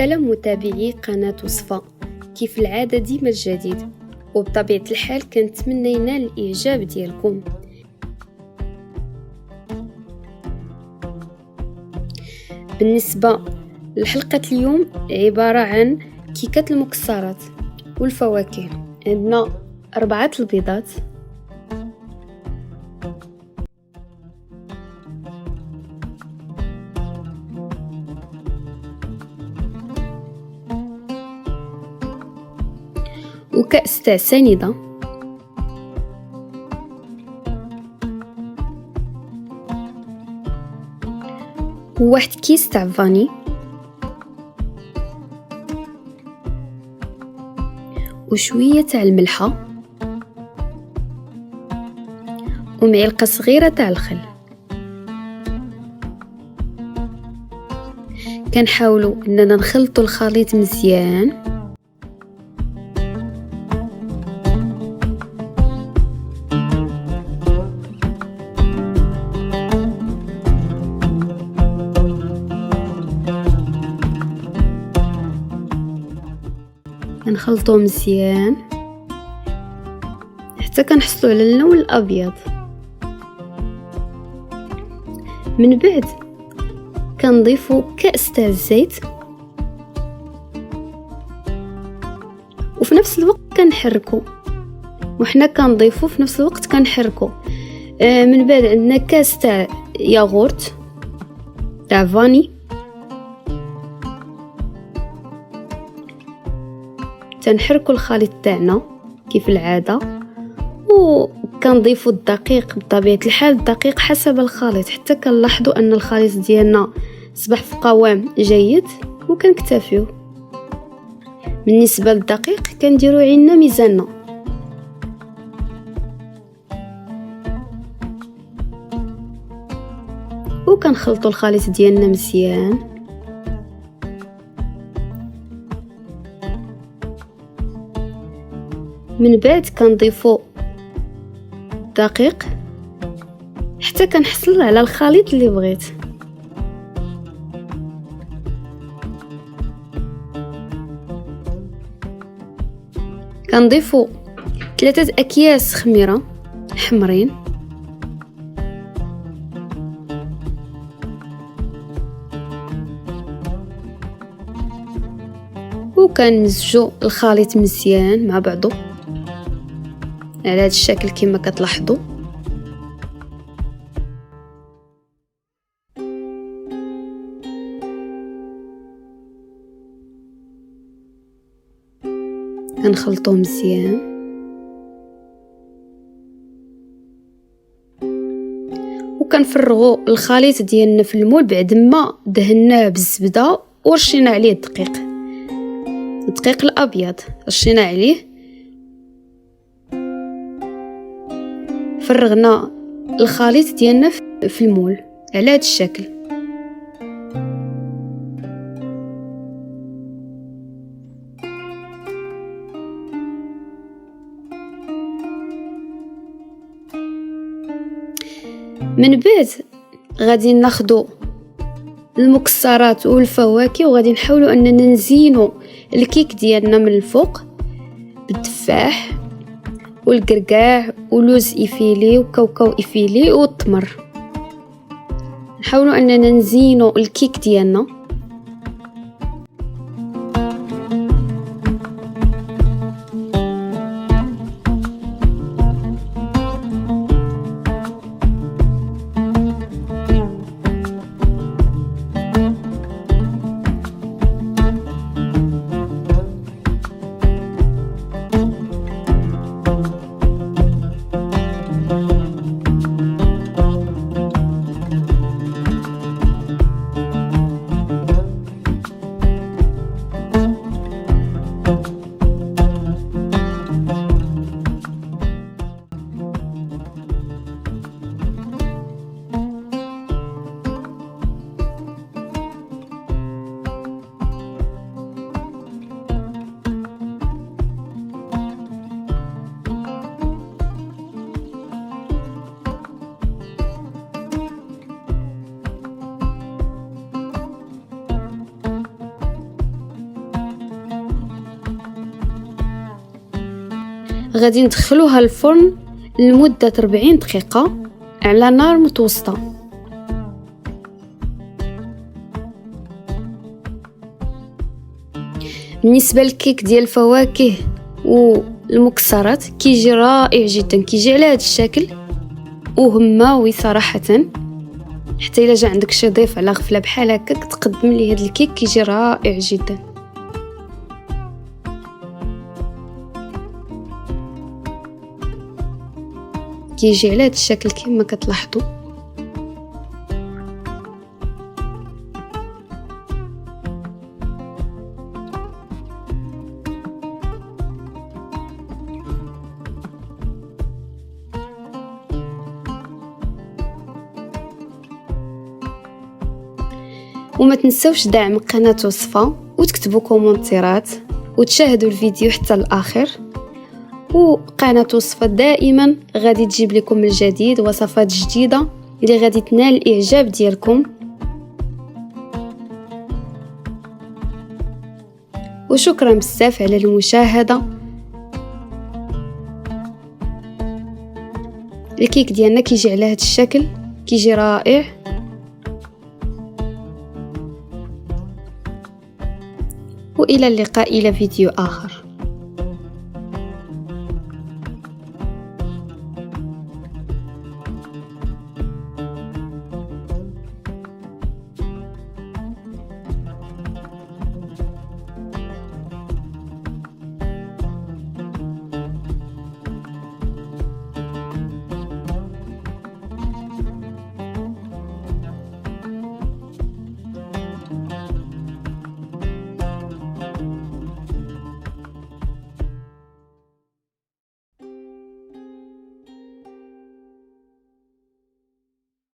سلام متابعي قناة وصفة. كيف العادة ديما الجديد، وبطبيعة الحال كنتمنى ينال الإعجاب ديالكم. بالنسبة لحلقة اليوم عبارة عن كيكة المكسرات والفواكه. عندنا 4 البيضات، وكأس تاع سنيدة، وواحد كيس تاع فاني، وشوية تاع الملحة، ومعلقة صغيرة تاع الخل. كنحاولوا اننا نخلطوا الخليط مزيان، نخلطوه مزيان حتى كنحصلوا على اللون الابيض. من بعد كنضيفوا كأس تاع الزيت، وفي نفس الوقت كنحركوا، وحنا كنضيفوا في نفس الوقت كنحركوا. من بعد عندنا كاس تاع ياغورت تاع فاني، تنحركوا الخليط تاعنا كيف العاده، وكنضيفوا الدقيق. بطبيعه الحال الدقيق حسب الخليط، حتى كنلاحظوا ان الخليط ديالنا صبح في قوام جيد وكنكتفيو. بالنسبه للدقيق كنديروا عندنا ميزاننا، وكنخلطوا الخليط ديالنا مزيان. من بعد كنضيفوا الدقيق حتى كنحصل على الخليط اللي بغيت. كنضيفوا 3 أكياس خميرة حمرين، وكنمزجوا الخليط مزيان مع بعضه على هذا الشكل كما كتلاحظوا. كنخلطوه مزيان، وكنفرغوا الخليط ديالنا في المول بعد ما دهناه بالزبده ورشينا عليه الدقيق الابيض، رشينا عليه. فرغنا الخليط ديالنا في المول على هذا الشكل. من بعد غادي ناخدو المكسرات والفواكه، وغادي نحاولوا اننا نزينوا الكيك ديالنا من الفوق بالتفاح والقرقاع ولوز إفيلي وكاوكاو إفيلي والتمر. نحاولوا اننا نزينوا الكيك ديالنا. غادي ندخلوها الفرن لمدة 40 دقيقة على نار متوسطة. بالنسبة للكيك ديال الفواكه والمكسرات كيجي رائع جدا، كيجي على هذا الشكل وهماوي صراحة. حتى الا جا عندك شي ضيف على غفلة بحال هكاك تقدم ليه هذا الكيك كيجي رائع جدا. كيجي على هذا الشكل كما كتلاحظوا. وما تنسوش دعم قناة وصفة وتكتبوا كومنتيرات وتشاهدوا الفيديو حتى الآخر. وقناة وصفة دائما غادي تجيب لكم الجديد، وصفات جديدة اللي غادي تنال الإعجاب ديالكم. وشكرا بزاف على المشاهدة. الكيك ديالنا كيجي على هذا الشكل، كيجي رائع. وإلى اللقاء إلى فيديو آخر.